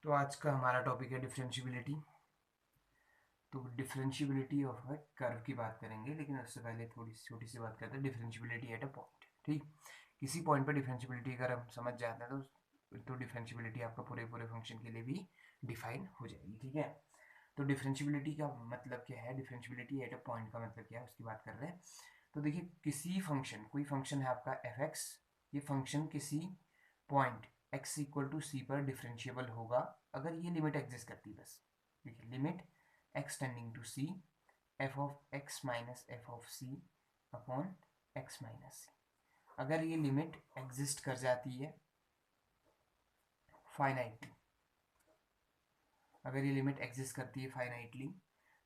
तो आज का हमारा टॉपिक है डिफरेंशियबिलिटी। तो डिफरेंशियबिलिटी ऑफ अ कर्व की बात करेंगे, लेकिन उससे पहले थोड़ी छोटी सी बात करते हैं डिफरेंशियबिलिटी एट अ पॉइंट। ठीक, किसी पॉइंट पर डिफरेंशियबिलिटी अगर हम समझ जाते हैं तो डिफरेंशियबिलिटी आपका पूरे पूरे फंक्शन के लिए भी डिफाइन हो जाएगी। ठीक है, तो डिफरेंशियबिलिटी का मतलब क्या है, डिफरेंशियबिलिटी एट अ पॉइंट का मतलब क्या है उसकी बात कर रहे हैं। तो देखिए, किसी फंक्शन, कोई फंक्शन है आपका एफ एक्स, ये फंक्शन किसी पॉइंट x इक्वल टू सी पर डिफरेंशियबल होगा अगर ये लिमिट एग्जिस्ट करती है। बस देखिए, limit x tending to c f of x minus f of c upon x minus c, अगर ये लिमिट एग्जिस्ट कर जाती है फाइनाइटली, अगर ये लिमिट एग्जिस्ट करती है फाइनाइटली,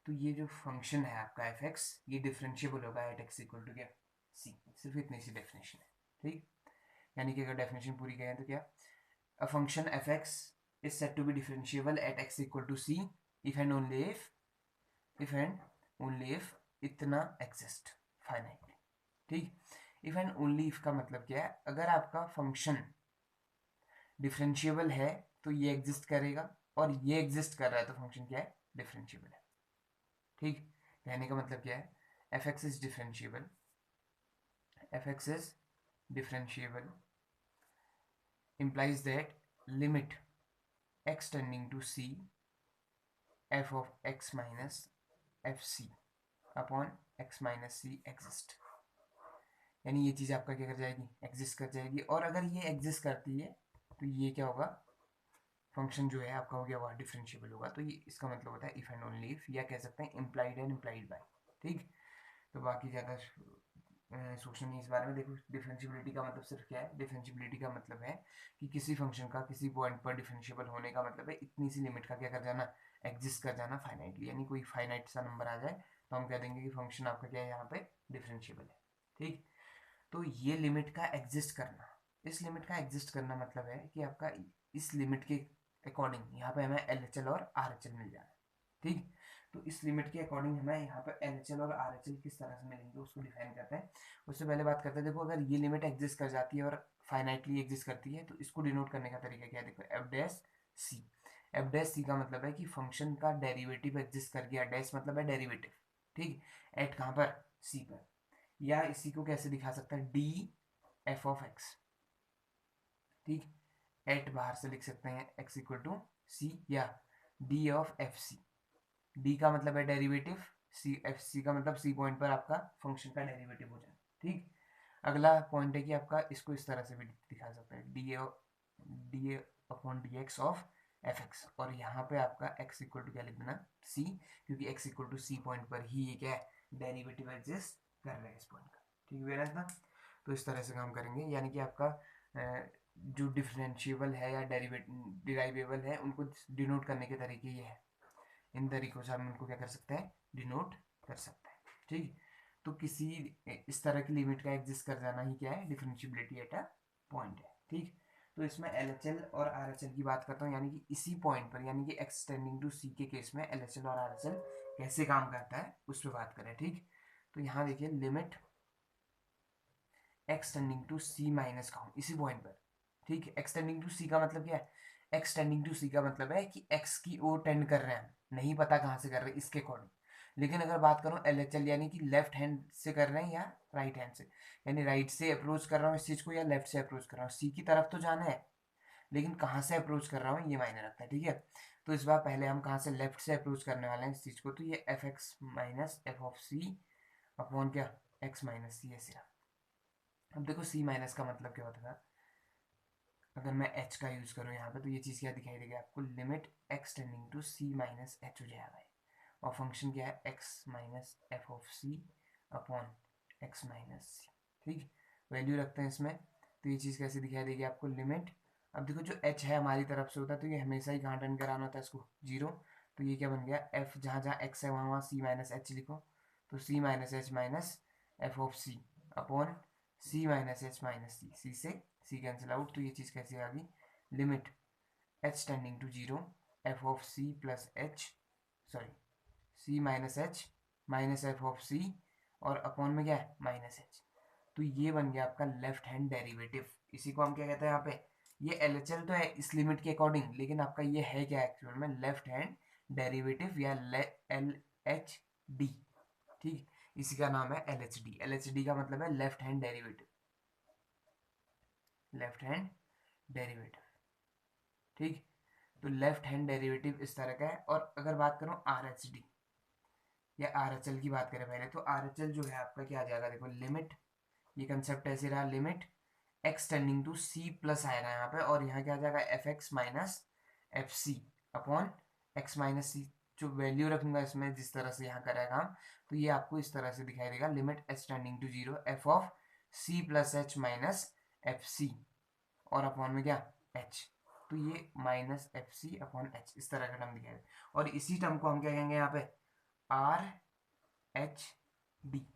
तो ये जो फंक्शन है आपका एफ एक्स, ये डिफरेंशियबल होगा एट एक्स इक्वल टू क्या, सी। सिर्फ इतनी सी डेफिनेशन है। ठीक, यानी कि अगर डेफिनेशन पूरी करें तो क्या, a function fx is said to be differentiable at x equal to c if and only if इतना exist finitely। ठीक, if and only if का मतलब क्या है, अगर आपका फंक्शन डिफरेंशियबल है तो ये एग्जिस्ट करेगा, और ये एग्जिस्ट कर रहा है तो फंक्शन क्या है, डिफरेंशियबल है। ठीक, कहने का मतलब क्या है, F X is differentiable, F X is differentiable implies that limit x tending to c f of x minus F C upon x minus C exist, यानी ये चीज़ आपका क्या कर जाएगी, एग्जिस्ट कर जाएगी। और अगर ये एग्जिस्ट करती है तो ये क्या होगा, फंक्शन जो है आपका हो गया वह डिफरेंशियबल होगा। तो ये इसका मतलब होता है इफ एंड ओनली इफ, या कह सकते हैं इम्प्लाइड एंड इम्प्लाइड बाय। ठीक, तो बाकी ज़्यादा सोचना नहीं इस बारे में। देखो, डिफरेंशियबिलिटी का मतलब सिर्फ क्या है, डिफरेंशियबिलिटी का मतलब है कि किसी फंक्शन का किसी पॉइंट पर डिफरेंशियबल होने का मतलब है इतनी सी लिमिट का क्या कर जाना, एग्जिस्ट कर जाना फाइनाइटली। यानी कोई फाइनाइट सा नंबर आ जाए तो हम कह देंगे कि फंक्शन आपका क्या है, यहाँ पे डिफरेंशियबल है। ठीक, तो ये लिमिट का एग्जिस्ट करना, इस लिमिट का एग्जिस्ट करना मतलब है कि आपका इस लिमिट के अकॉर्डिंग यहाँ पे हमें एल एच एल और आर एच एल मिल जाए। ठीक, तो इस लिमिट के अकॉर्डिंग हमें यहाँ पर एल एच एल और आर एच एल किस तरह से मिलेंगे उसको डिफाइन करते हैं। उससे पहले बात करते हैं, देखो अगर ये लिमिट एग्जिस्ट कर जाती है और फाइनाइटली एग्जिस्ट करती है तो इसको डिनोट करने का तरीका क्या है, देखो F dash c. F dash c का मतलब है कि फंक्शन का डेरिवेटिव एग्जिस्ट कर गया, डैश मतलब है डेरिवेटिव। ठीक, एट कहाँ पर, सी पर। या इसी को कैसे दिखा सकता है, डी एफ ऑफ एक्स। ठीक, एट बाहर से लिख सकते हैं एक्स इक्वल टू सी, या D of F C. D का मतलब है डेरिवेटिव, सी एफ सी का मतलब सी पॉइंट पर आपका फंक्शन का डेरिवेटिव हो जाए। ठीक, अगला पॉइंट है कि आपका इसको इस तरह से भी दिखा सकते हैं, D upon D x of F x, और यहाँ पे आपका एक्स इक्वल टू क्या लिख देना, सी, क्योंकि X equal to C point पर ही ये क्या है, डेरिवेटिव एग्जिस्ट कर रहा है इस पॉइंट का। ठीक है ना, तो इस तरह से काम करेंगे। यानी कि आपका जो डिफरेंशियबल है या डिराइवेबल है उनको डिनोट करने के तरीके ये है, इन तरीकों से हम उनको क्या कर सकते हैं, डिनोट कर सकते हैं। ठीक, तो किसी इस तरह की लिमिट का एग्जिस्ट कर जाना ही क्या है, डिफरेंशियबिलिटी एट अ पॉइंट है। ठीक, तो इसमें एल एच एल और आर एच एल की बात करता हूँ, यानी कि इसी पॉइंट पर, यानी कि एक्स टेंडिंग टू सी के केस में एल एच एल और आर एच एल कैसे काम करता है उस पर बात करें। ठीक, तो यहाँ देखिए limit x tending to C minus का हूँ इसी पॉइंट पर। ठीक है, एक्स टेंडिंग टू सी का मतलब क्या है, एक्स टेंडिंग टू सी का मतलब है कि एक्स की ओर टेंड कर रहे हैं, नहीं पता कहाँ से कर रहे हैं इसके अकॉर्डिंग। लेकिन अगर बात करूँ एल एच एल, यानी कि लेफ्ट हैंड से कर रहे हैं या राइट हैंड से, यानी राइट से अप्रोच कर रहा हूँ इस चीज़ को या लेफ्ट से अप्रोच कर रहा हूँ, सी की तरफ तो जाना है, लेकिन कहाँ से अप्रोच कर रहा हूँ ये मायने रखता है। ठीक है, तो इस बार पहले हम कहाँ से, लेफ्ट से अप्रोच करने वाले हैं इस चीज़ को, तो ये F X minus F of C upon क्या, एक्स माइनस सी ऐसे। अब देखो सी माइनस का मतलब क्या होता था, अगर मैं एच का यूज़ करूँ यहाँ पे तो ये चीज़ क्या दिखाई देगी आपको, limit x tending to C minus h हो जाएगा, और फंक्शन क्या है, x minus F of C upon x minus c. ठीक, वैल्यू रखते हैं इसमें, तो ये चीज़ कैसे दिखाई देगी आपको, लिमिट, अब देखो जो एच है हमारी तरफ से होता है तो ये हमेशा ही कहाँ टर्न कराना होता है इसको, जीरो। तो ये क्या बन गया, एफ जहाँ जहाँ एक्स है वहाँ वहाँ सी माइनस एच लिखो, तो c minus H minus F of C upon c minus H minus c, c से सी कैंसिल आउट, तो ये चीज़ कैसे आ गई, limit H tending to zero F of C plus h, sorry c minus F of c, और upon में क्या है, माइनस एच। तो ये बन गया आपका लेफ्ट हैंड डेरिवेटिव, इसी को हम क्या कहते हैं यहाँ पे, ये LHL तो है इस लिमिट के अकॉर्डिंग, लेकिन आपका ये है क्या एक्चुअल में, लेफ्ट हैंड डेरिवेटिव या LHD, ठीक, इसी का नाम है LHD। LHD का मतलब है left hand derivative, left hand derivative, ठीक। तो लेफ्ट हैंड डेरिवेटिव इस तरह का है। और अगर बात करूं RHD या RHL की बात करें पहले, तो RHL जो है आपका क्या आ जाएगा, देखो लिमिट, ये कंसेप्ट ऐसे रहा, limit x tending to c plus आएगा यहाँ पे, और यहाँ क्या आ जाएगा fx minus F C upon x minus c. जो वैल्यू रखूंगा इसमें जिस तरह से यहाँ करेगा हम, तो ये आपको इस तरह से दिखाई देगा, limit h tending to 0 f of c plus H minus F C, और अपॉन में क्या h, तो ये minus F C upon H, इस तरह का टर्म दिखाई देगा। और इसी टर्म को हम क्या कहेंगे यहाँ पे, आर एच डी।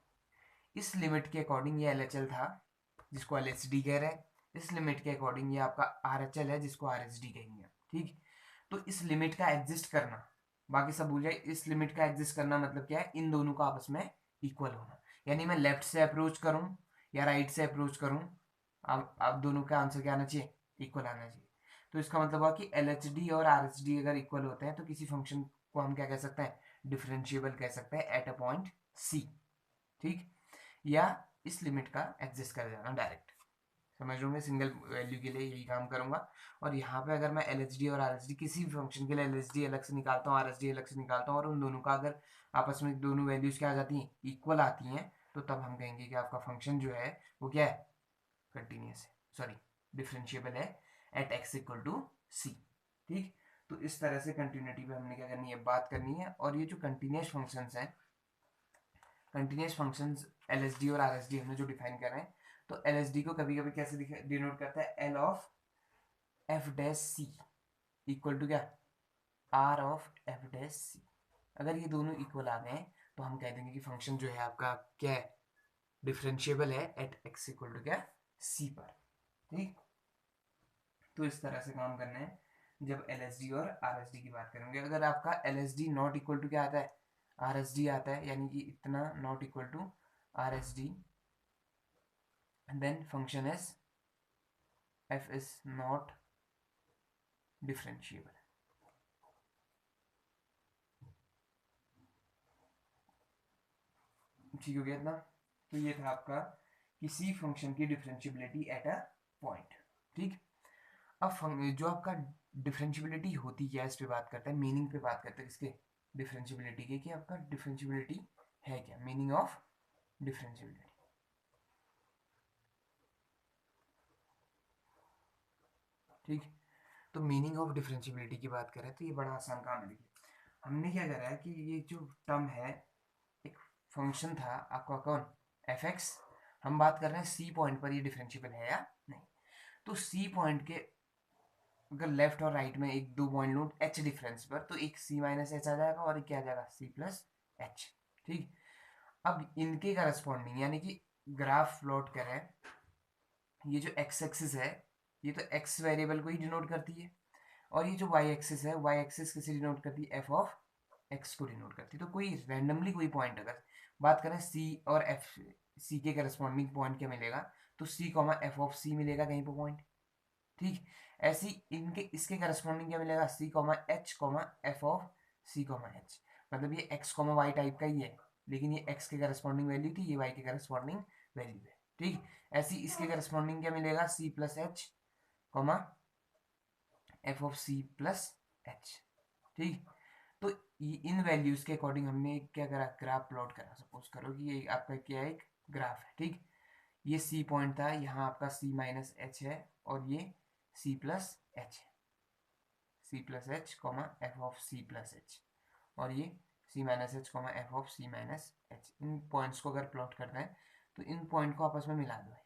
इस लिमिट के अकॉर्डिंग ये LHL था जिसको LHD कह रहे हैं, इस लिमिट के अकॉर्डिंग ये आपका RHL है जिसको RHD कहेंगे, ठीक। तो इस लिमिट का एग्जिस्ट करना, बाकी सब भूल जाए, इस लिमिट का एग्जिस्ट करना मतलब क्या है, इन दोनों का आपस में इक्वल होना। यानी मैं लेफ्ट से अप्रोच करूं या राइट से अप्रोच करूं, अब दोनों का आंसर क्या आना चाहिए, इक्वल आना चाहिए। तो इसका मतलब हुआ कि LHD और RHD अगर इक्वल होते हैं तो किसी फंक्शन को हम क्या कह सकते हैं, डिफरेंशिएबल कह सकते हैं एट अ पॉइंट C, ठीक। या इस लिमिट का एग्जिस्ट कर जाना डायरेक्ट, समझ लो मैं सिंगल वैल्यू के लिए यही काम करूंगा। और यहाँ पे अगर मैं LHD और RHD किसी भी फंक्शन के लिए LHD अलग से निकालता हूँ, RHD अलग से निकालता हूँ, और उन दोनों का अगर आपस में दोनों वैल्यूज क्या आ जाती हैं, इक्वल आती हैं, तो तब हम कहेंगे कि आपका फंक्शन जो है वो क्या है, कंटिन्यूस है, सॉरी डिफरेंशिएबल है at x equal to c, ठीक। तो इस तरह से कंटिन्यूटी पे हमने क्या करनी है, बात करनी है। और ये जो कंटिन्यूस फंक्शंस हैं, कंटिन्यूस फंक्शंस LHD और RHD हमने जो डिफाइन कर रहे हैं, तो LHD को कभी कभी कैसे डिनोट करता है, L of F dash C equal to क्या, R of F dash C. अगर ये दोनों इक्वल आ गए तो हम कह देंगे कि फंक्शन जो है आपका क्या है, डिफरेंशिएबल है एट x इक्वल टू क्या, c पर, ठीक। तो इस तरह से काम करना है जब LHD और RHD की बात करेंगे। अगर आपका LHD नॉट इक्वल टू क्या आता है, RHD आता है, यानी कि इतना not equal to RHD, then function is f is not differentiable, ठीक हो गया इतना। तो ये था आपका किसी फंक्शन की डिफरेंशियबिलिटी एट अ पॉइंट, ठीक। अब जो आपका डिफरेंशियबिलिटी होती क्या है, इस पे बात करते हैं, मीनिंग पे बात करते हैं इसके डिफरेंशियबिलिटी के, कि आपका डिफरेंशियबिलिटी है क्या, मीनिंग ऑफ डिफरेंशियबिलिटी, ठीक। तो मीनिंग ऑफ डिफरेंशियबिलिटी की बात करें तो ये बड़ा आसान काम है। देखिए हमने क्या करा है कि ये जो टर्म है, एक फंक्शन था आपका कौन, एफ एक्स, हम बात कर रहे हैं सी पॉइंट पर ये डिफरेंशिएबल है या नहीं। तो सी पॉइंट के अगर लेफ्ट और राइट में एक दो पॉइंट लूँ एच डिफरेंस पर, तो एक सी माइनस एच आ जाएगा और एक क्या आ जाएगा, सी प्लस एच, ठीक। अब इनके करस्पॉन्डिंग यानी कि ग्राफ प्लॉट करें, ये जो एक्स एक्सिस है ये तो एक्स वेरिएबल को ही डिनोट करती है, और ये जो वाई एक्सिस है, वाई एक्सिस किसे डिनोट करती है, एफ ऑफ एक्स को डिनोट करती है। तो कोई रैंडमली कोई पॉइंट अगर बात करें सी और एफ, सी के करस्पॉन्डिंग पॉइंट क्या मिलेगा, तो सी कॉमा एफ ऑफ सी मिलेगा कहीं पर पॉइंट, ठीक। ऐसी इनके इसके करस्पॉन्डिंग क्या मिलेगा, c comma h comma F of c comma h, मतलब ये एक्स कॉमा वाई टाइप का ही है, लेकिन ये एक्स के करस्पॉन्डिंग वैल्यू थी, ये वाई के करस्पॉन्डिंग वैल्यू है, ठीक। ऐसी इसके करस्पॉन्डिंग क्या मिलेगा, C plus H comma F of C plus H, ठीक। तो इन वैल्यूज के अकॉर्डिंग हमने क्या करा, ग्राफ प्लॉट करा। सपोज करो कि ये आपका क्या है, एक ग्राफ है, ठीक। ये सी पॉइंट था, यहाँ आपका सी माइनस एच है, और ये सी प्लस एच है, c plus H comma F of C plus h, और ये c minus h comma F of C minus h. इन पॉइंट्स को अगर प्लॉट करते हैं तो इन पॉइंट को आपस में मिला दो,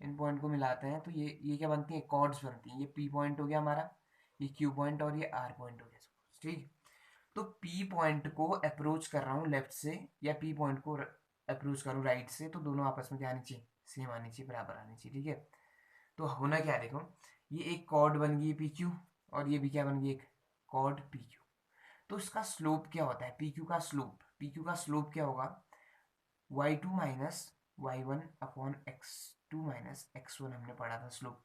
इन पॉइंट को मिलाते हैं तो ये क्या बनती है, कॉर्ड्स बनती हैं। ये पी पॉइंट हो गया हमारा, ये क्यू पॉइंट, और ये आर पॉइंट हो गया, सपोज, ठीक। तो पी पॉइंट को अप्रोच कर रहा हूँ लेफ्ट से, या पी पॉइंट को अप्रोच करूँ राइट से, तो दोनों आपस में क्या आनी चाहिए, सेम आनी चाहिए, बराबर आनी चाहिए, ठीक है। तो होना क्या है, देखो ये एक कॉर्ड बन गई पी क्यू, और ये भी क्या बन गई, एक कॉर्ड पी क्यू। तो इसका स्लोप क्या होता है, पी क्यू का स्लोप, पी क्यू का स्लोप क्या होगा, Y two minus Y one upon X two minus X one, हमने पढ़ा था स्लोप,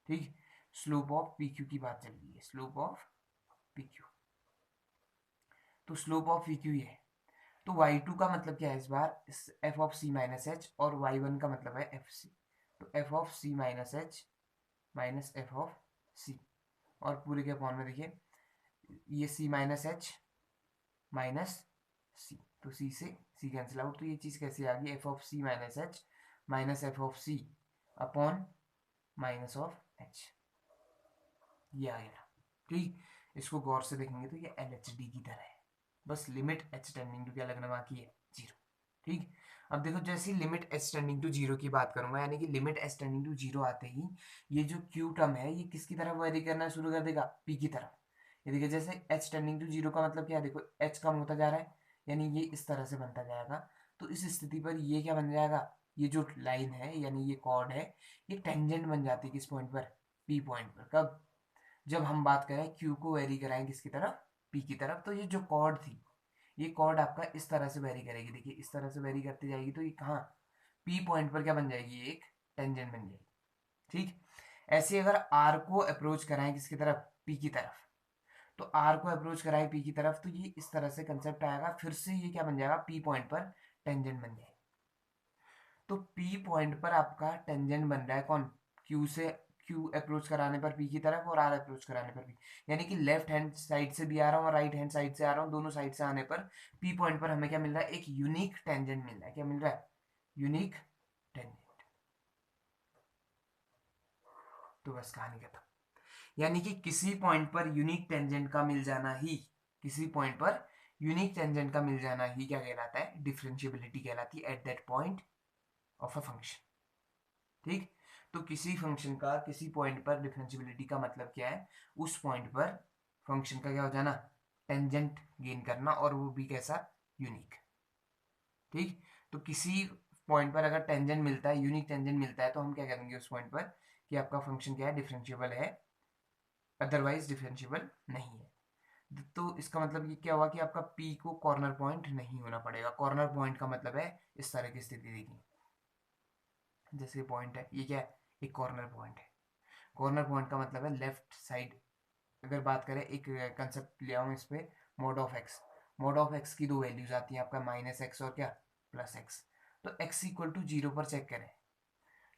ठीक। स्लोप ऑफ पी क्यू की बात चल रही है, स्लोप ऑफ पी क्यू। तो स्लोप ऑफ पी क्यू ये है। तो y2 का मतलब क्या है इस बार, f of C minus h, और y1 का मतलब है एफ सी। तो f of C minus H minus F of c, और पूरे के अपॉन में देखिए ये c minus H minus c, तो सी से सी कैंसिल आउट, तो ये चीज़ कैसे आ गई, F of C minus H minus F of C upon minus of H, ये आ गया। ठीक, इसको गौर से देखेंगे तो ये एल एच डी की तरह है, बस लिमिट एच टेंडिंग टू क्या लगना बाकी है, जीरो। ठीक, अब देखो जैसे ही limit H tending to zero की बात करूंगा, यानी कि limit H tending to zero आते ही ये जो क्यू टर्म है ये किसकी तरफ वेरी करना शुरू कर देगा, पी की तरफ। ये देखिए जैसे एच टेंडिंग टू जीरो का मतलब क्या है, देखो एच कम होता जा रहा है, यानी ये इस तरह से बनता जाएगा। तो इस स्थिति पर ये क्या बन जाएगा, ये जो लाइन है यानी ये कॉर्ड है, ये टेंजेंट बन जाती है किस पॉइंट पर, पी पॉइंट पर। कब, जब हम बात करें क्यू को वेरी कराएं किसकी तरफ, पी की तरफ। तो ये जो कॉर्ड थी, ये कॉर्ड आपका इस तरह से वेरी करेगी, देखिए इस तरह से वेरी करती जाएगी, तो ये कहाँ, पी पॉइंट पर क्या बन जाएगी, एक टेंजेंट बन जाएगी। ठीक, ऐसे अगर आर को अप्रोच कराएं किसकी तरफ, पी की तरफ, तो आर को अप्रोच कराएं पी की तरफ, तो ये इस तरह से कंसेप्ट आएगा, फिर से ये क्या बन जाएगा, पी पॉइंट पर टेंजेंट बन जाएगा। तो पी पॉइंट पर आपका टेंजेंट बन रहा है कौन, क्यू से, क्यू अप्रोच कराने पर पी की तरफ और आर अप्रोच कराने पर पी, यानी कि लेफ्ट हैंड साइड से भी आ रहा हूँ और राइट हैंड साइड से आ रहा हूँ, दोनों साइड से आने पर पी पॉइंट पर हमें क्या मिल रहा है, एक यूनिक टेंजेंट मिल रहा है। क्या मिल रहा है, यूनिक टेंजेंट। तो बस कहानी खत्म, यानी कि किसी पॉइंट पर यूनिक टेंजेंट का मिल जाना ही, किसी पॉइंट पर यूनिक टेंजेंट का मिल जाना ही क्या कहलाता है, डिफरेंशिएबिलिटी कहलाती है eight that point of a function. ठीक, तो किसी फंक्शन का किसी पॉइंट पर डिफरेंशियबिलिटी का मतलब क्या है, उस पॉइंट पर फंक्शन का क्या हो जाना, टेंजेंट गेन करना, और वो भी कैसा, यूनिक। ठीक, तो किसी पॉइंट पर अगर टेंजेंट मिलता है, यूनिक टेंजेंट मिलता है, तो हम क्या करेंगे उस पॉइंट पर कि आपका फंक्शन क्या है, डिफरेंशिएबल है, अदरवाइज डिफरेंशिएबल नहीं है। तो इसका मतलब ये क्या हुआ कि आपका पी को कॉर्नर पॉइंट नहीं होना पड़ेगा। कॉर्नर पॉइंट का मतलब है इस तरह की स्थिति देखिए, जैसे पॉइंट है ये क्या है, एक कॉर्नर पॉइंट है। कॉर्नर पॉइंट का मतलब है लेफ्ट साइड। अगर बात करें, एक कंसेप्ट ले आऊँ इस पे, mode of x. Mode of x की दो वैल्यूज आती हैं आपका, माइनस एक्स और क्या, प्लस एक्स। तो एक्स इक्वल टू जीरो पर चेक करें,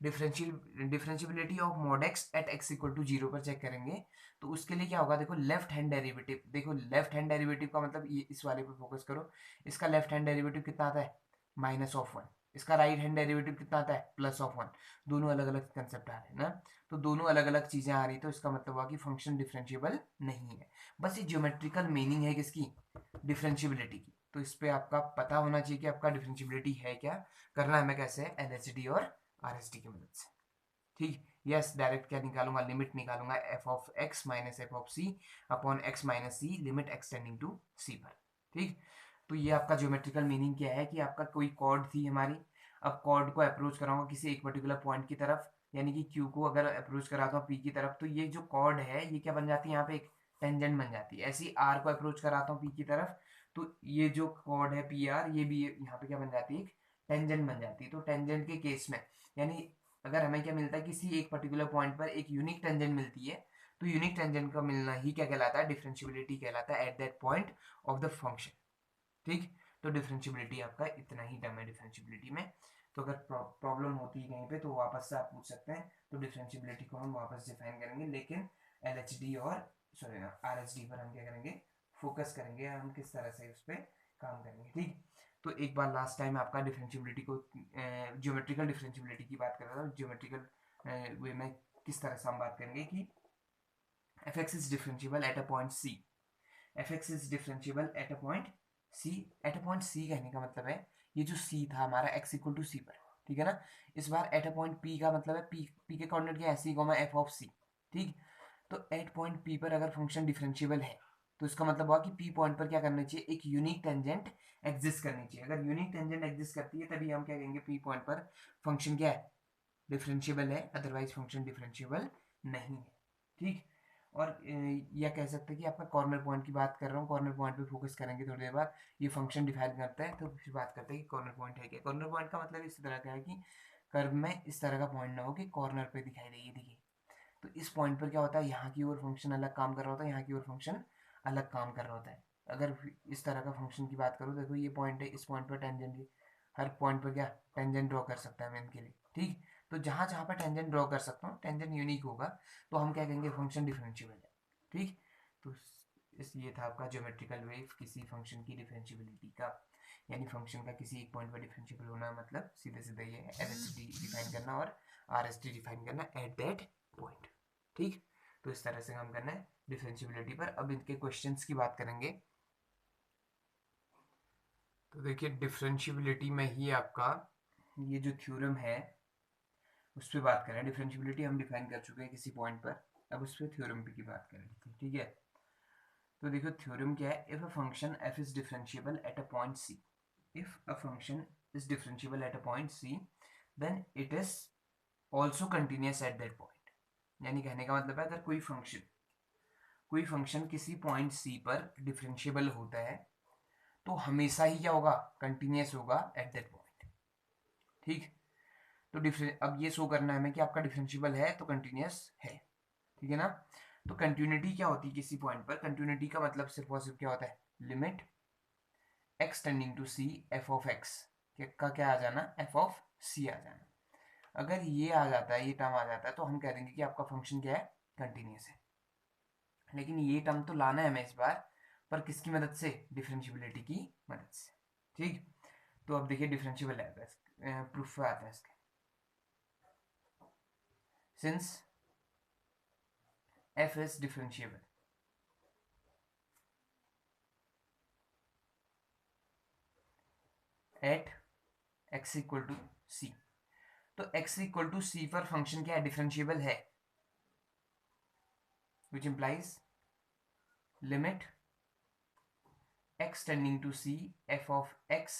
differentiability of mod X at x equal to zero पर चेक करेंगे, तो उसके लिए क्या होगा, देखो लेफ्ट हैंड डेरिवेटिव, देखो लेफ्ट हैंड डेरिवेटिव का मतलब ये, इस वाले पे फोकस करो, इसका लेफ्ट हैंड डेरिवेटिव कितना आता है, माइनस ऑफ वन, इसका राइट हैंड डेरिवेटिव कितना आता है, प्लस ऑफ वन। दोनों अलग अलग कंसेप्ट आ रहे हैं ना, तो दोनों अलग अलग चीजें आ रही, तो इसका मतलब हुआ कि फंक्शन डिफरेंशिएबल नहीं है। बस ये ज्योमेट्रिकल मीनिंग है किसकी, डिफरेंशिएबिलिटी की। तो इस पे आपका पता होना चाहिए कि आपका डिफरेंशिएबिलिटी है क्या, करना है मैं कैसे, एलएचडी और आरएसडी की मदद से। ठीक, यस डायरेक्ट क्या निकालूंगा, लिमिट निकालूंगा f of x minus F of C upon x minus c, limit extending to सी पर। ठीक, तो ये आपका ज्योमेट्रिकल मीनिंग क्या है कि आपका कोई कॉर्ड थी हमारी, अब कॉर्ड को अप्रोच कराऊंगा किसी एक पर्टिकुलर पॉइंट की तरफ, यानी कि क्यू को अगर अप्रोच कराता हूँ पी की तरफ, तो ये जो कॉर्ड है ये क्या बन जाती है, यहाँ पे एक टेंजेंट बन जाती है। ऐसी आर को अप्रोच कराता हूँ पी की तरफ, तो ये जो कॉर्ड है पी आर, ये भी यहाँ पे क्या बन जाती है, एक टेंजेंट बन जाती है। तो टेंजेंट के केस में, यानी अगर हमें क्या मिलता है, किसी एक पर्टिकुलर पॉइंट पर एक यूनिक टेंजेंट मिलती है, तो यूनिक टेंजेंट का मिलना ही क्या कहलाता है, डिफरेंशिएबिलिटी कहलाता है eight that point of the function. ठीक, तो डिफरेंशिएबिलिटी आपका इतना ही टर्म है डिफरेंशिएबिलिटी में। तो अगर प्रॉब्लम होती है कहीं पे तो वापस से आप पूछ सकते हैं, तो डिफरेंशिएबिलिटी को हम वापस डिफाइन करेंगे, लेकिन एलएचडी और सॉरी आरएचडी पर हम क्या करेंगे, फोकस करेंगे, हम किस तरह से उस पर काम करेंगे। ठीक, तो एक बार लास्ट टाइम आपका डिफरेंशिएबिलिटी को, ज्योमेट्रिकल डिफरेंशिएबिलिटी की बात कर रहा था, ज्योमेट्रिकल वे में किस तरह से हम बात करेंगे कि F X is differentiable at a point C, F X is differentiable at a point C. At a point C कहने का मतलब है ये जो सी था हमारा एक्स इक्वल टू सी पर, ठीक है ना। इस बार एट अ पॉइंट पी का मतलब है, पी के कोऑर्डिनेट क्या है, सी गोमा एफ ऑफ सी। ठीक, तो एट पॉइंट पी पर अगर फंक्शन डिफरेंशिएबल है, तो इसका मतलब हुआ कि पी पॉइंट पर क्या करना चाहिए, एक यूनिक टेंजेंट एग्जिस्ट करनी चाहिए। अगर यूनिक टेंजेंट एग्जिस्ट करती है तभी हम क्या कहेंगे, पी पॉइंट पर फंक्शन क्या है, डिफरेंशिएबल है, अदरवाइज फंक्शन डिफरेंशिएबल नहीं है। ठीक, और यह कह सकते हैं कि आपका कॉर्नर पॉइंट की बात कर रहा हूँ, कॉर्नर पॉइंट पे फोकस करेंगे थोड़ी देर बाद, ये फंक्शन डिफाइन करता है, तो फिर बात करते हैं कि कॉर्नर पॉइंट है क्या। कॉर्नर पॉइंट का मतलब इस तरह का है कि कर्व में इस तरह का पॉइंट ना हो कि कॉर्नर पे दिखाई दे, ये देखिए तो इस पॉइंट पर क्या होता है, यहाँ की ओर फंक्शन अलग काम कर रहा होता है, यहाँ की ओर फंक्शन अलग काम कर रहा होता है। अगर इस तरह का फंक्शन की बात करूँ, देखो ये पॉइंट है, इस पॉइंट पर टेंजेंट है, हर पॉइंट पर क्या टेंजेंट ड्रॉ कर सकता है मैं इनके लिए, ठीक। तो जहाँ जहाँ पर टेंजेंट ड्रॉ कर सकता हूँ, टेंजेंट यूनिक होगा, तो हम क्या कहेंगे, फंक्शन डिफरेंशिएबल है, ठीक। तो इस ये था आपका ज्योमेट्रिकल वे किसी फंक्शन की डिफरेंशिएबिलिटी का, यानी फंक्शन का किसी एक पॉइंट पर डिफरेंशिएबल होना, मतलब सीधे सीधे ये है LHD डिफाइन करना और RHD डिफाइन करना एट दैट पॉइंट, ठीक। तो इस तरह से हम करना है डिफरेंशिएबिलिटी पर। अब इनके क्वेश्चंस की बात करेंगे। तो देखिए डिफरेंशिएबिलिटी में ही आपका ये जो थ्योरम है उस पर बात करें। डिफरेंशिएबिलिटी हम डिफाइन कर चुके हैं किसी पॉइंट पर, अब उस पर थ्योरम की बात करें, ठीक है। तो देखो थ्योरम क्या है, if a function f is differentiable at a point c, if a function is differentiable at a point c, then it is also continuous at that point. यानी कहने का मतलब है, अगर कोई फंक्शन किसी पॉइंट c पर डिफरेंशिएबल होता है तो हमेशा ही क्या होगा, कंटिन्यूस होगा एट दैट पॉइंट, ठीक। तो अब ये शो करना है हमें कि आपका डिफरेंशिएबल है तो कंटिन्यूस है, ठीक है ना। तो कंटिन्यूटी क्या होती है किसी पॉइंट पर, कंटिन्यूटी का मतलब सिर्फ और सिर्फ क्या होता है, limit x tending to c f of x का क्या आ जाना, f ऑफ c आ जाना। अगर ये आ जाता है, ये टर्म आ जाता है, तो हम कह देंगे कि आपका फंक्शन क्या है, कंटिन्यूस है। लेकिन ये टर्म तो लाना है हमें इस बार, पर किसकी मदद से, डिफरेंशिएबिलिटी की मदद से, ठीक। तो अब देखिए डिफरेंशिएबल है, प्रूफ पे आता है इसके। Since f is differentiable at x equal to c, तो x इक्वल टू c पर फंक्शन क्या है, डिफरेंशिएबल है, which implies limit x tending to c f of x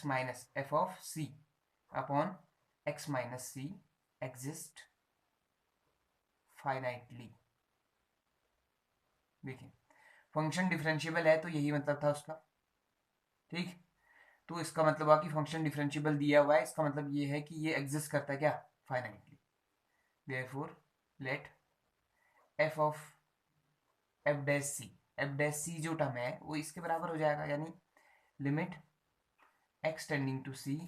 minus f of c upon x minus c exist finitely। देखिए function differentiable है तो यही मतलब था उसका, ठीक। तो इसका मतलब है कि फंक्शन डिफरेंशिएबल दिया हुआ है, इसका मतलब ये है कि ये एग्जिस्ट करता है क्या, finitely. Therefore let f of F dash c जो टर्म है वो इसके बराबर हो जाएगा, यानी limit x tending to c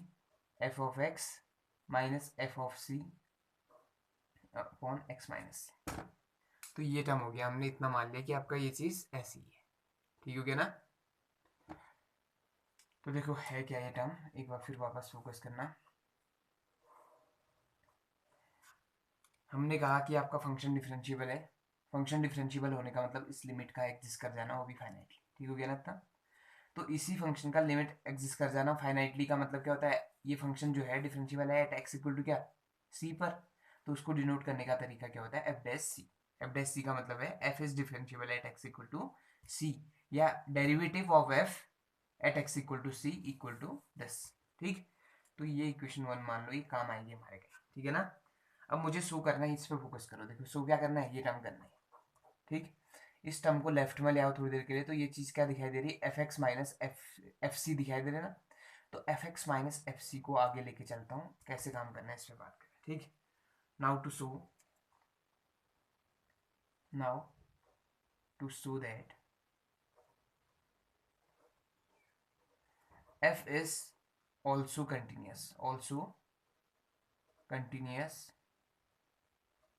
f of x minus f of c upon x minus c। तो ये टर्म हो गया, हमने इतना मान लिया कि आपका ये चीज ऐसी है, ठीक हो गया ना। तो देखो है क्या ये टर्म, एक बार फिर वापस फोकस करना। हमने कहा कि आपका फंक्शन डिफरेंशिएबल है, फंक्शन डिफरेंशिएबल होने का मतलब इस लिमिट का एग्जिस्ट कर जाना, वो भी फाइनाइटली, ठीक हो गया ना इतना। तो इसी फंक्शन का लिमिट एग्जिस्ट कर जाना फाइनाइटली का मतलब क्या होता है, ये फंक्शन जो है डिफरेंशिएबल है एट एक्स इक्वल टू क्या, सी पर। तो उसको डिनोट करने का तरीका क्या होता है, f dash c. F dash c का मतलब है f is differentiable at x equal to सी, या derivative of f at x equal to c equal to this, ठीक। तो ये इक्वेशन 1 मान लो, ये काम आएगी हमारे का, ठीक है ना। अब मुझे शो करना है, इस पर फोकस करो। देखो शो क्या करना है, ये टर्म करना है, ठीक। इस टर्म को लेफ्ट में ले आओ थोड़ी देर के लिए, तो ये चीज क्या दिखाई दे रही है, F X minus F C दिखाई दे रहा है ना। तो F X minus F C को आगे लेके चलता हूँ, कैसे काम करना है इस पर बात करें, ठीक। Now to show that f is also continuous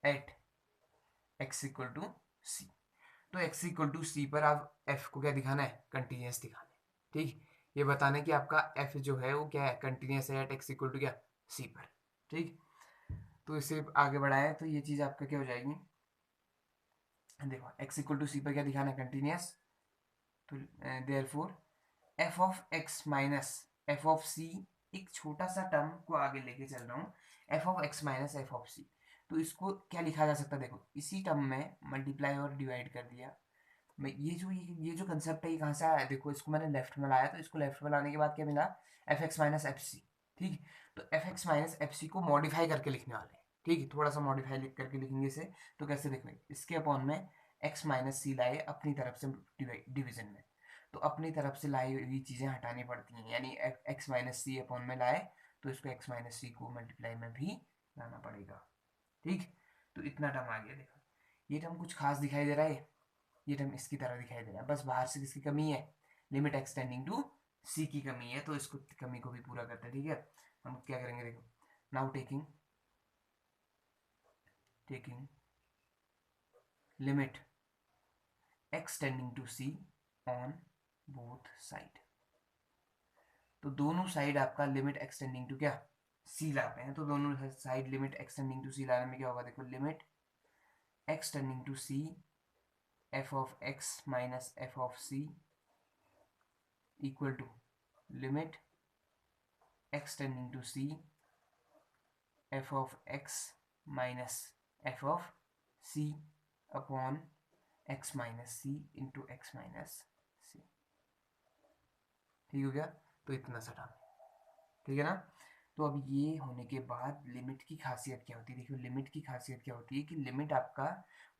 at x equal to c। तो x इक्वल टू सी पर आप f को क्या दिखाना है, कंटिन्यूस दिखाना है, ठीक। ये बताना कि आपका f जो है वो क्या है, कंटिन्यूस है एट x इक्वल टू क्या, c पर, ठीक। तो इसे आगे बढ़ाएं तो ये चीज आपका क्या हो जाएगी, देखो x इक्वल टू सी पर क्या दिखाना है, कंटिन्यूस। तो therefore f of x minus f of c, एक छोटा सा टर्म को आगे लेके चल रहा हूँ, f of x minus f of c। तो इसको क्या लिखा जा सकता है, देखो इसी टर्म में मल्टीप्लाई और डिवाइड कर दिया। मैं ये जो कंसेप्ट है ये कहाँ से आया, देखो इसको मैंने लेफ्ट में लाया, तो इसको लेफ्ट में लाने के बाद क्या मिला, F X minus F C, ठीक। तो F X minus F C को मॉडिफाई करके लिखने वाले हैं, ठीक। थोड़ा सा मॉडिफाई लिख करके लिखेंगे इसे, तो कैसे देखो, इसके अपॉन में एक्स माइनस सी लाए अपनी तरफ से डिवीजन में, तो अपनी तरफ से लाई हुई चीज़ें हटानी पड़ती हैं, यानी एक्स माइनस सी अपॉन में लाए, तो इसको एक्स माइनस सी को मल्टीप्लाई में भी लाना पड़ेगा, ठीक, तो इतना टर्म आ गया। देखो ये टर्म कुछ खास दिखाई दे रहा है, ये टर्म इसकी तरह दिखाई दे रहा है, बस बाहर से किसकी कमी है, लिमिट एक्सटेंडिंग टू सी की कमी है, तो इसको कमी को भी पूरा करते हैं। ठीक है, हम क्या करेंगे, देखो now taking limit extending to C on both side, तो दोनों साइड आपका लिमिट एक्सटेंडिंग टू क्या, सी लाते हैं, तो दोनों side limit extending to c लाने में क्या होगा, देखो limit extending to C F of x minus F of c equal to limit extending to C F of x minus F of C upon x minus c into x minus c. ठीक हो गया, तो इतना सा term, ठीक है ना। तो अब ये होने के बाद लिमिट की खासियत क्या होती है, देखिए लिमिट की खासियत क्या होती है कि लिमिट आपका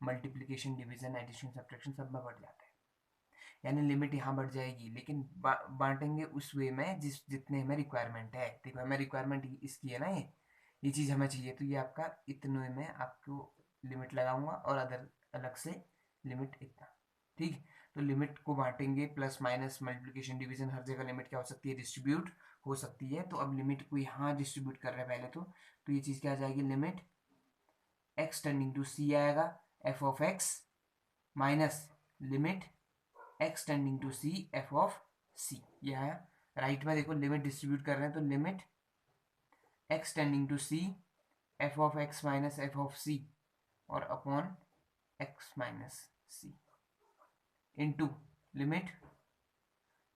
मल्टीप्लिकेशन डिवीजन एडिशन सब्ट्रैक्शन सब में बढ़ जाता है, यानी लिमिट यहाँ बढ़ जाएगी, लेकिन बांटेंगे उस वे में जितने हमें रिक्वायरमेंट है। देखो हमें रिक्वायरमेंट इसकी है ना, ये चीज़ हमें चाहिए, तो ये आपका इतने में आपको लिमिट लगाऊंगा और अदर अलग से लिमिट इतना। ठीक, तो लिमिट को बांटेंगे, प्लस माइनस मल्टीप्लिकेशन डिवीजन हर जगह लिमिट क्या हो सकती है, डिस्ट्रीब्यूट हो सकती है। तो अब लिमिट को यहाँ डिस्ट्रीब्यूट कर रहे हैं पहले तो ये चीज़ क्या आ जाएगी, limit x tending to c आएगा f of x minus limit x tending to C F of c, यह है राइट में। देखो लिमिट डिस्ट्रीब्यूट कर रहे हैं, तो limit x tending to C F of x minus F of c और upon x minus c into limit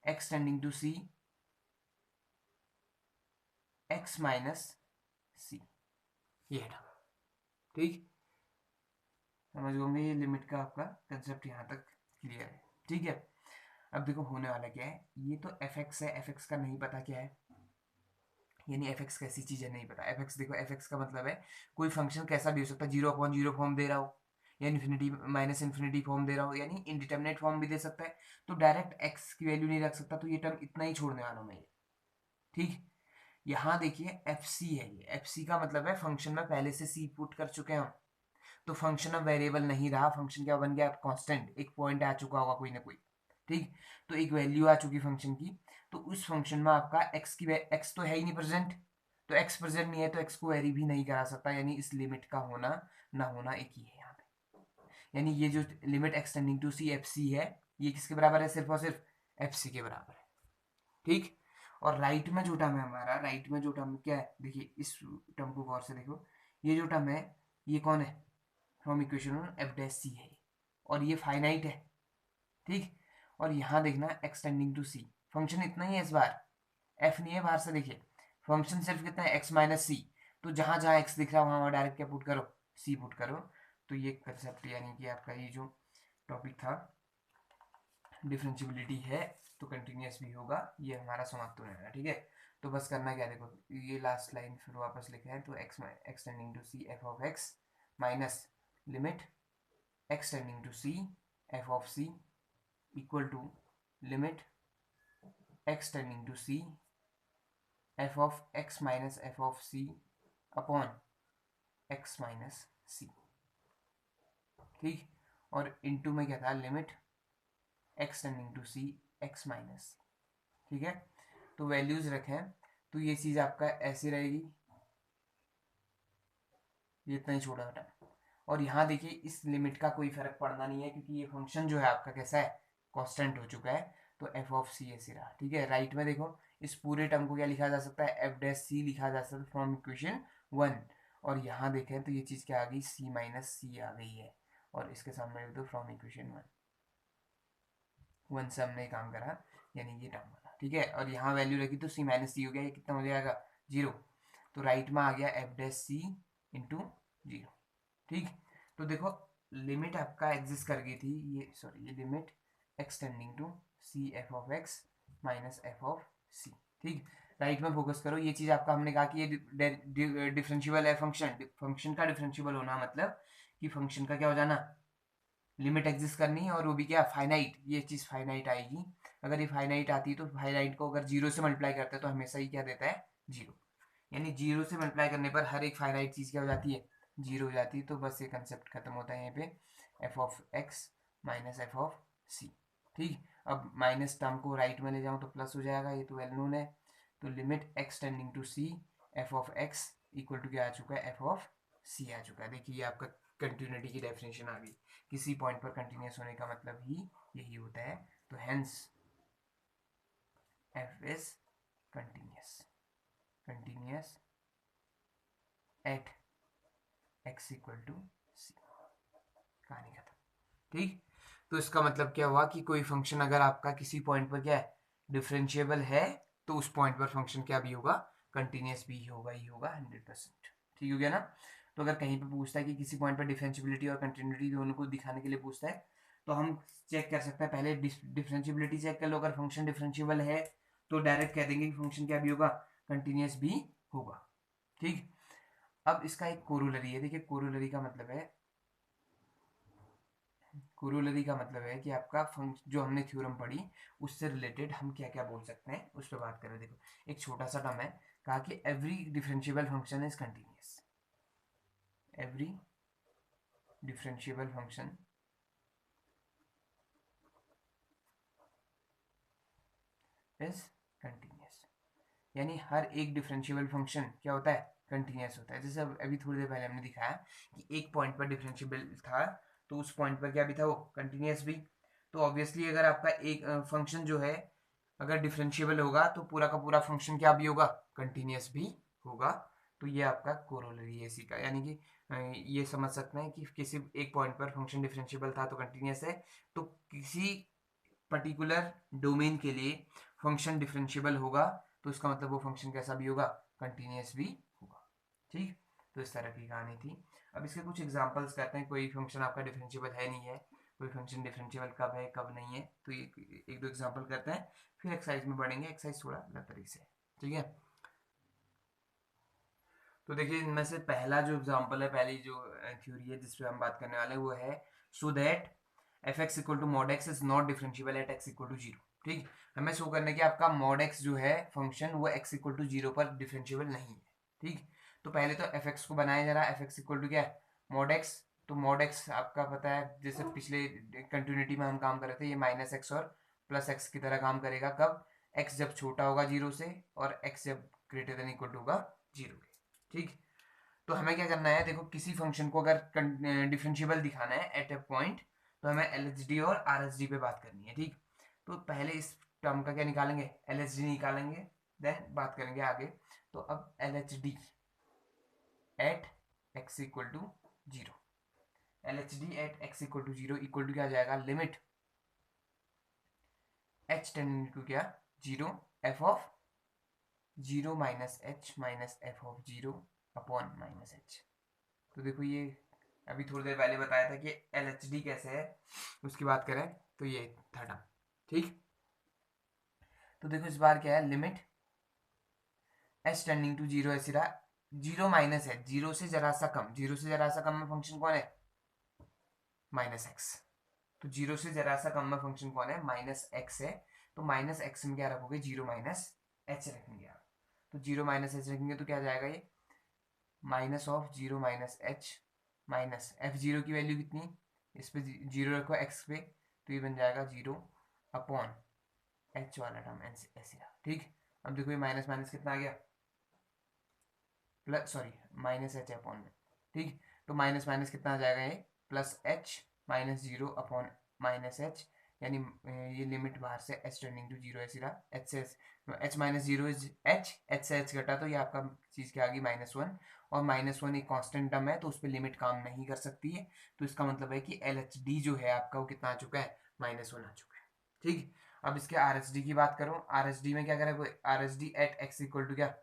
x tending to c x minus c, ये है। ठीक, समझ होंगे ये लिमिट का आपका कंसेप्ट यहाँ तक क्लियर है। ठीक है, अब देखो होने वाला क्या है, ये तो एफ एक्स है, एफ एक्स का नहीं पता क्या है, यानी एफ एक्स कैसी चीज़ है नहीं पता। एफ एक्स देखो, एफ एक्स का मतलब है कोई फंक्शन कैसा भी हो सकता है, 0/0 फॉर्म दे रहा हो या इन्फिनिटी माइनस इन्फिनिटी फॉर्म दे रहा हो, यानी इनडिटर्मिनेट फॉर्म भी दे सकता है, तो डायरेक्ट एक्स की वैल्यू नहीं रख सकता, तो ये टर्म इतना ही छोड़ने वाला हूँ मैं। ठीक, यहाँ देखिए एफ सी है, ये एफ सी का मतलब है फंक्शन में पहले से सी पुट कर चुके हैं हम, तो फंक्शन अब वेरिएबल नहीं रहा, फंक्शन क्या बन गया, कांस्टेंट, एक पॉइंट आ चुका होगा कोई ना कोई। ठीक, तो एक वैल्यू आ चुकी फंक्शन की, तो उस फंक्शन में आपका एक्स की एक्स तो है ही नहीं प्रेजेंट, तो एक्स प्रेजेंट नहीं है तो एक्स को वेरी भी नहीं करा सकता, यानी इस लिमिट का होना ना होना एक ही है यहाँ पे। यानी ये जो limit extending to C F C है, ये किसके बराबर है, सिर्फ और सिर्फ एफ सी के बराबर है। ठीक, और राइट में जो टर्म है हमारा, राइट में जो टर्म क्या है, देखिए इस टर्म को गौर से देखो, ये जो टर्म है ये कौन है, फ्रॉम इक्वेशन एफ डैश सी है, और ये फाइनाइट है। ठीक, और यहाँ देखना एक्सटेंडिंग टू सी, फंक्शन इतना ही है इस बार, एफ नहीं है बाहर से, देखिए फंक्शन सिर्फ कितना है, एक्स माइनस सी, तो जहाँ जहाँ एक्स दिख रहा है वहाँ डायरेक्ट क्या पुट करो, सी पुट करो। तो ये कंसेप्ट यानी कि आपका ये जो टॉपिक था डिफरेंशियबिलिटी है तो कंटिन्यूस भी होगा, ये हमारा समाप्त होने वाला। ठीक है, तो बस करना क्या, देखो ये लास्ट लाइन फिर वापस लिखे हैं, तो x extending to C F of x minus limit extending to C F of c equal to limit extending to C F of x minus F of C upon x minus c. ठीक, और into में क्या था, limit extending to c x minus. ठीक है, तो values रखें, तो ये चीज आपका ऐसी रहेगी, ये इतना ही छोटा हटा, और यहाँ देखिए इस लिमिट का कोई फर्क पड़ना नहीं है, क्योंकि ये फंक्शन जो है आपका कैसा है, कांस्टेंट हो चुका है, तो एफ ऑफ सी ऐसे रहा। ठीक है, राइट में देखो इस पूरे टर्म को क्या लिखा जा सकता है, एफ डैश सी लिखा जा सकता है फ्रॉम इक्वेशन 1, और यहाँ देखें तो ये चीज़ क्या आ गई, सी माइनस सी आ गई है, और इसके सामने लिख दो फ्रॉम इक्वेशन 1 से हमने काम करा, यानी ये टर्म बना। ठीक है, और यहाँ वैल्यू रखी तो सी माइनस सी हो गया, ये कितना हो जाएगा 0, तो राइट में आ गया एफ डैश सी इंटू 0। ठीक, तो देखो लिमिट आपका एग्जिस्ट कर गई थी, ये सॉरी ये limit extending to C F of x minus F of c. ठीक, राइट में फोकस करो, ये चीज़ आपका हमने कहा कि ये डिफरेंशियबल है, फंक्शन का डिफरेंशियबल होना मतलब कि फंक्शन का क्या हो जाना, लिमिट एग्जिस्ट करनी है, और वो भी क्या फाइनाइट, ये चीज़ फाइनाइट आएगी। अगर ये फाइनाइट आती है तो फाइनाइट को अगर 0 से मल्टीप्लाई करते हैं तो हमेशा ही क्या देता है, 0, यानी 0 से मल्टीप्लाई करने पर हर एक फाइनाइट चीज़ क्या हो जाती है, जीरो हो जाती है, तो बस ये कंसेप्ट खत्म होता है यहाँ पे f of x minus F of c. ठीक, अब माइनस टर्म को राइट में ले जाऊँ तो प्लस हो जाएगा, ये तो वेल नोन है। तो limit x tending to C F of X equal to क्या आ चुका है, एफ ऑफ सी आ चुका है। देखिए ये आपका कंटिन्यूटी की डेफिनेशन आ गई। किसी पॉइंट पर कंटिन्यूस होने का मतलब ही यही होता है। तो hence f is continuous at x equal to c. कहानी खत्म। ठीक, तो इसका मतलब क्या हुआ कि कोई फंक्शन अगर आपका किसी पॉइंट पर क्या है, डिफरेंशिएबल है, तो उस पॉइंट पर फंक्शन क्या भी होगा, कंटिन्यूस भी होगा ही होगा 100%। ठीक हो गया ना। तो अगर कहीं पे पूछता है कि किसी पॉइंट पर डिफरेंशिएबिलिटी और कंटिन्यूटी दोनों को दिखाने के लिए पूछता है, तो हम चेक कर सकते हैं, पहले डिफरेंशिएबिलिटी चेक कर लो। अगर फंक्शन डिफरेंशिएबल है तो डायरेक्ट कह देंगे कि फंक्शन क्या भी होगा, कंटिन्यूस भी होगा। ठीक, अब इसका एक कोरोलरी है। देखिए कोरोलरी का मतलब है, कोरोलरी का मतलब है कि आपका जो हमने थ्योरम पढ़ी उससे रिलेटेड हम क्या क्या बोल सकते हैं उस पर बात करें। देखो एक छोटा सा टर्म है, कहा कि every differentiable function is continuous. Every differentiable function is continuous, यानी हर एक डिफरेंशिएबल फंक्शन क्या होता है, कंटिन्यूस होता है। जैसे अभी थोड़ी देर पहले हमने दिखाया कि एक पॉइंट पर डिफरेंशिएबल था तो उस पॉइंट पर क्या भी था, वो कंटिन्यूस भी। तो ऑब्वियसली अगर आपका एक फंक्शन जो है अगर डिफरेंशिएबल होगा तो पूरा का पूरा फंक्शन क्या भी होगा, कंटिन्यूस भी होगा। तो ये आपका कोरोलरी है इसी का, यानी कि ये समझ सकते हैं कि किसी एक पॉइंट पर फंक्शन डिफरेंशिएबल था तो कंटिन्यूस है, तो किसी पर्टिकुलर डोमेन के लिए फंक्शन डिफरेंशिएबल होगा तो इसका मतलब वो फंक्शन कैसा भी होगा, कंटिन्यूस भी होगा। ठीक, तो इस तरह की कहानी थी। अब इसके कुछ एग्जांपल्स करते हैं। कोई फंक्शन आपका डिफरेंशिएबल है नहीं है, कोई फंक्शन डिफरेंशिएबल कब है कब नहीं है, तो ये एक दो एग्जांपल करते हैं, फिर एक्सरसाइज में बढ़ेंगे। एक्सरसाइज थोड़ा अलग तरीके से, ठीक है। तो देखिए इनमें से पहला जो एग्जांपल है, पहली जो थ्योरी है जिस पे हम बात करने वाले हैं वो है so that F x equal to mod X is not differentiable at x equal to zero. ठीक, हमें शो करने की आपका मॉड एक्स जो है फंक्शन वो एक्स इक्वल टू जीरो पर डिफरेंशिएबल नहीं है। ठीक, तो पहले तो एफ एक्स को बनाया जा रहा है, एफ एक्स इक्वल टू क्या है, मॉड एक्स। तो मॉड एक्स आपका पता है, जैसे पिछले कंटिन्यूटी में हम काम कर रहे थे, ये माइनस एक्स और प्लस एक्स की तरह काम करेगा। कब, एक्स जब छोटा होगा जीरो से और एक्स जब ग्रेटर देन इक्वल टू होगा जीरो के। ठीक, तो हमें क्या करना है, देखो किसी फंक्शन को अगर डिफरेंशिएबल दिखाना है एट ए पॉइंट, तो हमें एलएचडी और आरएचडी पे बात करनी है। ठीक, तो पहले इस टर्म का क्या निकालेंगे, एलएचडी निकालेंगे, देन बात करेंगे आगे। तो अब LHD at x equal to zero, LHD at x equal to zero equal to क्या आ जाएगा, लिमिट एच टेंडिंग टू क्या, zero, F of zero minus F of zero upon minus H. तो देखो ये अभी थोड़ी देर पहले बताया था कि एल एच डी कैसे है, उसकी बात करें तो ये था टर्म। ठीक, तो देखो इस बार क्या है, limit H tending to zero ऐसी रहा, जीरो माइनस एच, जीरो से जरा सा कम, जीरो से जरा सा कम में फंक्शन कौन है, माइनस एक्स। तो जीरो से जरा सा कम में फंक्शन कौन है, माइनस एक्स है। तो माइनस एक्स में क्या रखोगे, जीरो माइनस एच रखेंगे आप। तो जीरो माइनस एच रखेंगे तो क्या जाएगा, ये minus of zero minus H minus F zero की वैल्यू कितनी, इस पे जीरो रखो एक्स पे, तो ये बन जाएगा जीरो अपॉन एच वाला टर्म ऐसे रहा। ठीक, अब देखो ये माइनस माइनस कितना आ गया, plus, sorry minus H upon में। ठीक, तो माइनस माइनस कितना आ जाएगा, ये plus H minus zero upon minus H, यानी ये लिमिट बाहर से एच टेंडिंग टू जीरो ऐसी रहा, एच से H minus zero is H, H से एच घटा तो ये आपका चीज़ क्या आ गई, -1। और -1 एक कांस्टेंट टर्म है तो उस पर लिमिट काम नहीं कर सकती है, तो इसका मतलब है कि एल एच डी जो है आपका वो कितना आ चुका है, -1 आ चुका है। ठीक, अब इसके आर एच डी की बात करूँ, आर एच डी में क्या करें, R H D at x equal to क्या,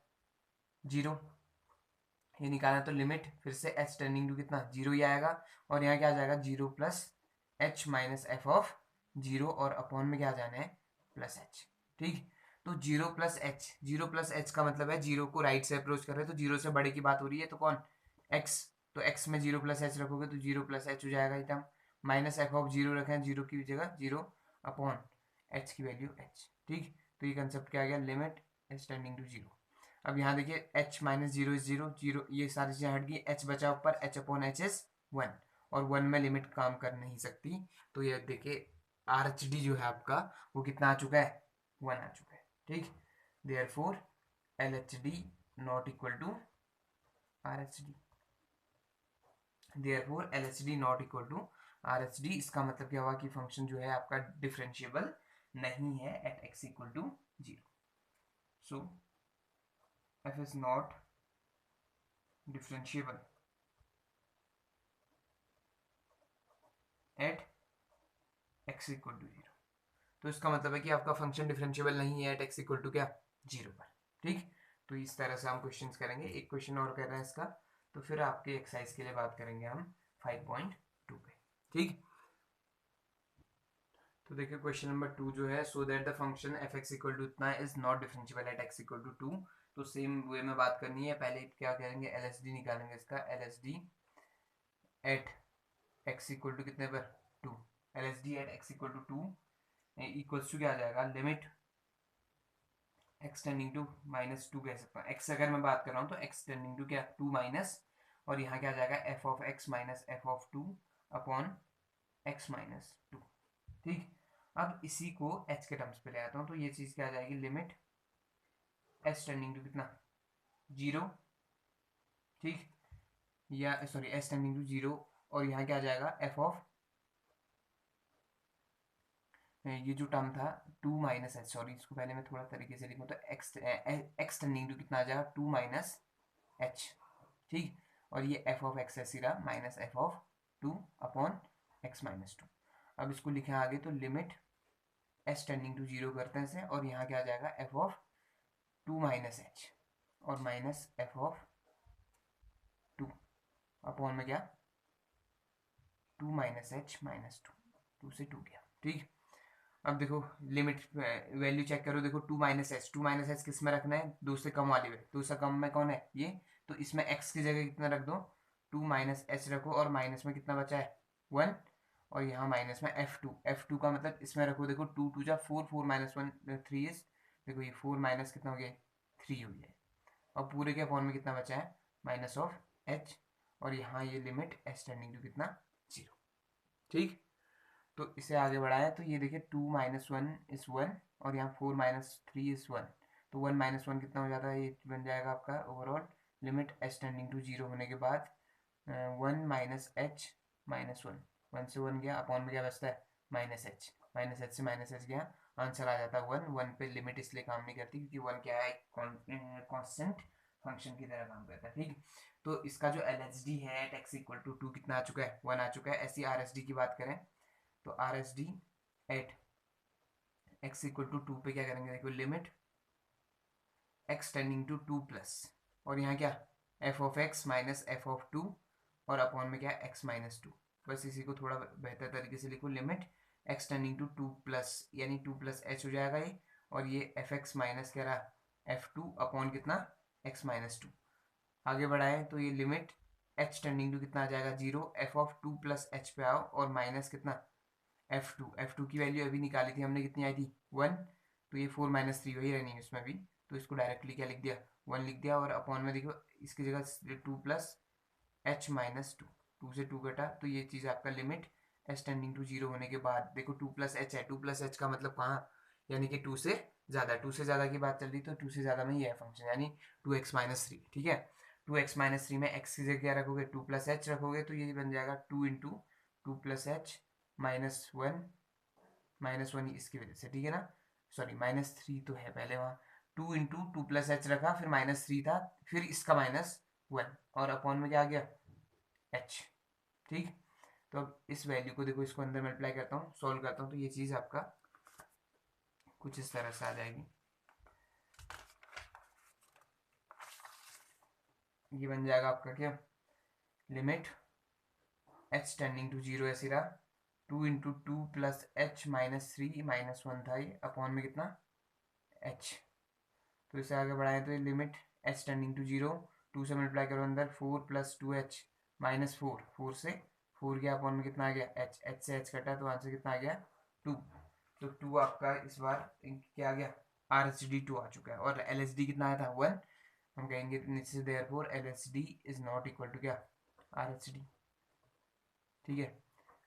जीरो, ये निकालना तो लिमिट फिर से एच टेंडिंग टू कितना, जीरो ही आएगा। और यहाँ क्या आ जाएगा, zero plus H minus F of zero, और अपॉन में क्या आ जाना है, प्लस एच। ठीक, तो zero plus H, zero plus H का मतलब है जीरो को राइट से अप्रोच कर रहे हैं तो जीरो से बड़े की बात हो रही है, तो कौन, एक्स। तो एक्स में जीरो प्लस एच रखोगे तो जीरो प्लस एच हो जाएगा ये term, minus F of zero रखें जीरो की जगह जीरो अपॉन एच की वैल्यू एच। ठीक, तो ये कंसेप्ट क्या आ गया, limit H tending to zero. अब यहाँ देखिए h minus zero is zero, zero ये सारी चीजें हट गई, h बचा ऊपर, h अपॉन एच इज 1 और 1 में लिमिट काम कर नहीं सकती। तो ये देखिए आर एच डी जो है आपका वो कितना आ चुका है, 1 आ चुका है। ठीक, therefore L H D not equal to R H D, therefore L H D not equal to R H D. इसका मतलब क्या हुआ कि फंक्शन जो है आपका डिफरेंशिएबल नहीं है at x equal to 0। So f is not differentiable at x equal to 0। तो इसका मतलब है कि आपका फंक्शन डिफरेंशिएबल नहीं है एट x इक्वल टू क्या, 0 पर। ठीक, तो इस तरह से हम क्वेश्चंस करेंगे। एक क्वेश्चन और कर रहे हैं इसका, तो फिर आपके एक्सरसाइज के लिए बात करेंगे हम 5.2 पे। ठीक, तो देखिए क्वेश्चन नंबर 2 जो है, so that the function f x equal to इतना is not differentiable at x equal to 2। तो सेम वे में बात करनी है। पहले क्या करेंगे, एल एस डी निकालेंगे इसका, L S D at x equal to कितने पर, 2। L S D at x equal to 2 equals to क्या आ जाएगा, limit x tending to minus 2 कह सकता हूँ। एक्स अगर मैं बात कर रहा हूँ तो एक्स टेंडिंग टू क्या, 2 माइनस, और यहाँ क्या आ जाएगा F of x minus F of 2 upon x minus 2। ठीक, अब इसी को एच के टर्म्स पे ले आता हूँ, तो ये चीज़ क्या आ जाएगी, लिमिट एच टेंडिंग टू कितना, 0। ठीक, या सॉरी एच टेंडिंग टू 0, और यहाँ क्या आ जाएगा एफ ऑफ, ये जो टर्म था 2 माइनस एच, सॉरी इसको पहले मैं थोड़ा तरीके से लिखूँ तो एक्स टेंडिंग टू कितना आ जाएगा, 2 माइनस एच। ठीक, और ये एफ ऑफ एक्स ऐसी रहा minus F of 2 upon x minus 2। अब इसको लिखें आगे, तो लिमिट एच टेंडिंग टू 0 करते हैं इसे, और यहाँ क्या आ जाएगा एफ ऑफ 2 माइनस एच और माइनस एफ ऑफ 2 अपॉन में क्या 2 माइनस एच माइनस 2, 2 से 2 गया। ठीक, अब देखो लिमिट वैल्यू चेक करो, देखो 2 माइनस एच, 2 माइनस एच किस में रखना है, 2 से कम वाली में। 2 से कम में कौन है ये, तो इसमें x की जगह कितना रख दो, 2 माइनस एच रखो, और माइनस में कितना बचा है 1, और यहाँ माइनस में f2। f2 का मतलब इसमें रखो, देखो 2 2 जा 4, 4 माइनस 1 3 इज, देखो ये 4 माइनस कितना हो गया 3 हो गया, और पूरे के फॉर्म में कितना बचा है माइनस ऑफ h, और यहाँ ये लिमिट h टेंडिंग टू कितना 0। ठीक, तो इसे आगे बढ़ाएं, तो ये देखिए 2 माइनस 1 इज 1, और यहाँ 4 माइनस 3 इज 1, तो 1 माइनस 1 कितना हो जाता है, ये बन जाएगा आपका overall limit H tending to 0 होने के बाद 1 माइनस एच माइनस 1, 1 से 1 गया, अपॉन में क्या बचता है माइनस एच, माइनस एच से माइनस एच गया, आंसर आ जाता है 1। 1 पे लिमिट इसलिए काम नहीं करती क्योंकि 1 क्या है, कॉन्स्टेंट फंक्शन की तरह काम करता है। ठीक, तो इसका जो एल एच डी है एट एक्स इक्वल टू 2 कितना आ चुका है, 1 आ चुका है। ऐसी आर एस डी की बात करें, तो R S D at x equal to 2 पे क्या करेंगे, देखो limit x tending to 2 plus, और यहाँ क्या F of x minus F of 2, और अपॉन में क्या एक्स माइनस 2। बस इसी को थोड़ा बेहतर तरीके से लिखो, limit x tending to 2 plus, यानी 2 प्लस एच हो जाएगा ये, और ये एफ एक्स माइनस क्या रहा एफ 2 अपॉन कितना एक्स माइनस 2। आगे बढ़ाएं तो ये लिमिट एच टेंडिंग टू कितना आ जाएगा 0, एफ ऑफ 2 प्लस एच पे आओ, और माइनस कितना f2 की वैल्यू अभी निकाली थी हमने, कितनी आई थी 1, तो ये 4 माइनस 3 वही रहनी है इसमें भी, तो इसको डायरेक्टली क्या लिख दिया 1 लिख दिया, और अपॉन में देखो इसकी जगह 2 प्लस एच माइनस 2, 2 से 2 घटा, तो ये चीज़ आपका लिमिट एच टेंडिंग टू 0 होने के बाद, देखो 2 प्लस एच है, 2 प्लस एच का मतलब कहाँ, यानी कि 2 से ज़्यादा, 2 से ज़्यादा की बात चल रही, तो 2 से ज़्यादा में ही है फंक्शन, यानी 2x माइनस 3। ठीक है, 2x माइनस 3 में x की जगह क्या रखोगे, 2 प्लस एच रखोगे, तो ये बन जाएगा 2 into 2 plus H minus 1, minus 1 इसकी वजह से, ठीक है ना, सॉरी माइनस 3 तो है पहले वहाँ, 2 इंटू 2 प्लस एच रखा, फिर माइनस 3 था, फिर इसका माइनस 1, और अपॉन में क्या आ गया h। ठीक, तो अब इस वैल्यू को देखो, इसको अंदर मल्टीप्लाई करता हूँ, सॉल्व करता हूँ, तो ये चीज़ आपका कुछ इस तरह से आ जाएगी, ये बन जाएगा आपका क्या, लिमिट h टेंडिंग टू 0 ऐसी रहा, 2 into 2 plus H minus 3 minus 1 था ये, अपॉन में कितना h। तो इसे आगे बढ़ाएं तो ये लिमिट h टेंडिंग टू 0, 2 से मल्टीप्लाई करो अंदर, 4 प्लस 2h माइनस 4, 4 से 4 गया, अपॉन में कितना आ गया h, h से h कटा, तो आंसर कितना आ गया 2। तो 2 आपका इस बार क्या आ गया आर एच डी 2 आ चुका है, और एल एच डी कितना आया था 1, हम कहेंगे नीचे से therefore LHD is not equal to क्या, RHD, ठीक है,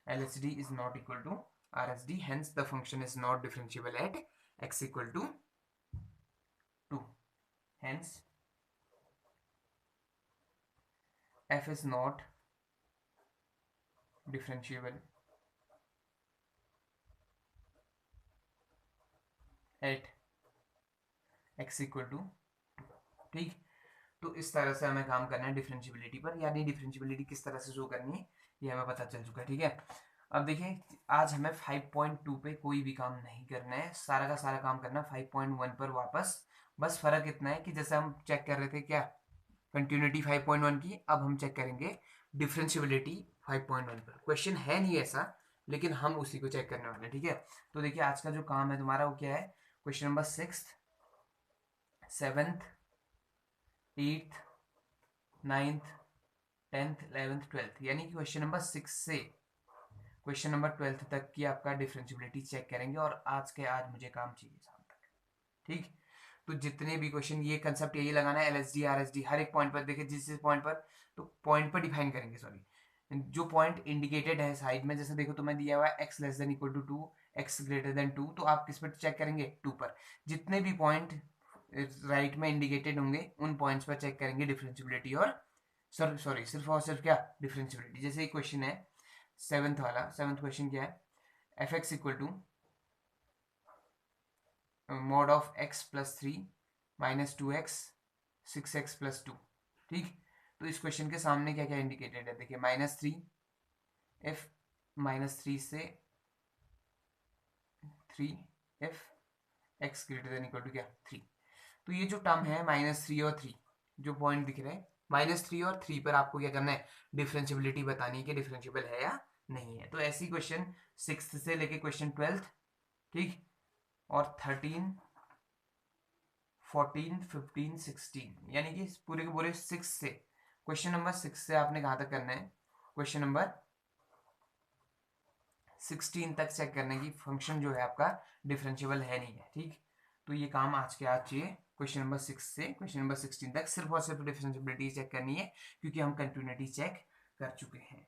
LHD is not equal to RHD, hence the function is not differentiable at x equal to 2, hence f is not differentiable at x equal to 2, ठीक। तो इस तरह से हमें काम करना है डिफरेंशियबिलिटी पर, यानी डिफरेंशियबिलिटी किस तरह से शो करनी है ये हमें पता चल चुका है, ठीक है। अब देखिए आज हमें 5.2 पे कोई भी काम नहीं करना है, सारा का सारा काम करना 5.1 पर वापस। बस फर्क इतना है कि जैसे हम चेक कर रहे थे क्या कंटिन्यूटी 5.1 की, अब हम चेक करेंगे डिफरेंशियबिलिटी 5.1 पर। क्वेश्चन है नहीं ऐसा, लेकिन हम उसी को चेक करने वाले हैं, ठीक है। तो देखिए आज का जो काम है तुम्हारा वो क्या है, question number 6th 7th 8th 9th 10th 11th 12th, यानी कि क्वेश्चन नंबर 6 से क्वेश्चन नंबर 12th तक की आपका डिफरेंशियबिलिटी चेक करेंगे, और आज के आज मुझे काम चाहिए शाम तक, ठीक। तो जितने भी क्वेश्चन, ये कंसेप्ट यही लगाना है, LHD RHD हर एक पॉइंट पर देखिए, जिस पॉइंट पर, तो पॉइंट पर डिफाइन करेंगे, सॉरी, जो पॉइंट इंडिकेटेड है साइड में, जैसे देखो तुम्हें दिया हुआ है x less than equal to 2, x greater than 2, तो आप किस पर चेक करेंगे, 2 पर। जितने भी पॉइंट राइट में इंडिकेटेड होंगे उन पॉइंट्स पर चेक करेंगे डिफरेंशियबिलिटी, और सॉरी सिर्फ और सिर्फ क्या, डिफरेंशियबिलिटी। जैसे क्वेश्चन है 7th वाला, 7th क्वेश्चन क्या है, f(x) equal to mod of x plus 3 minus 2x 6x plus 2, ठीक। तो इस क्वेश्चन के सामने क्या क्या इंडिकेटेड है, देखिए -3, if -3 से 3 if x greater than equal to क्या 3। तो ये जो टर्म है -3 और 3, जो पॉइंट दिख रहे हैं -3 और 3 पर आपको क्या करना है, डिफरेंशियबिलिटी बतानी है कि डिफरेंशियबल है या नहीं है। तो ऐसी क्वेश्चन 6th से लेके क्वेश्चन 12th, ठीक, और 13 14 15 16, यानी कि पूरे के पूरे 6 से, क्वेश्चन नंबर 6 से आपने कहाँ तक करना है, क्वेश्चन नंबर 16 तक चेक करने की फंक्शन जो है आपका डिफरेंशियबल है नहीं है, ठीक। तो ये काम आज के आज चाहिए, क्वेश्चन नंबर 6 से क्वेश्चन नंबर 16 तक सिर्फ और सिर्फ डिफरेंशियबिलिटी चेक करनी है, क्योंकि हम कंटिन्यूटी चेक कर चुके हैं,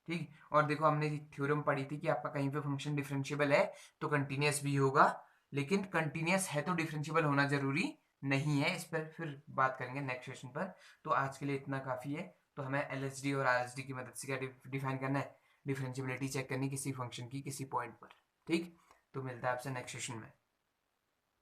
ठीक। और देखो हमने थ्योरम पढ़ी थी कि आपका कहीं पे फंक्शन डिफरेंशियबल है तो कंटिन्यूस भी होगा, लेकिन कंटिन्यूस है तो डिफरेंशियबल होना जरूरी नहीं है। इस पर फिर बात करेंगे नेक्स्ट सेशन पर। तो आज के लिए इतना काफ़ी है। तो हमें LHD और RHD की मदद से क्या डिफाइन करना है, डिफरेंशियबिलिटी चेक करनी किसी फंक्शन की किसी पॉइंट पर, ठीक। तो मिलता है आपसे नेक्स्ट सेशन में।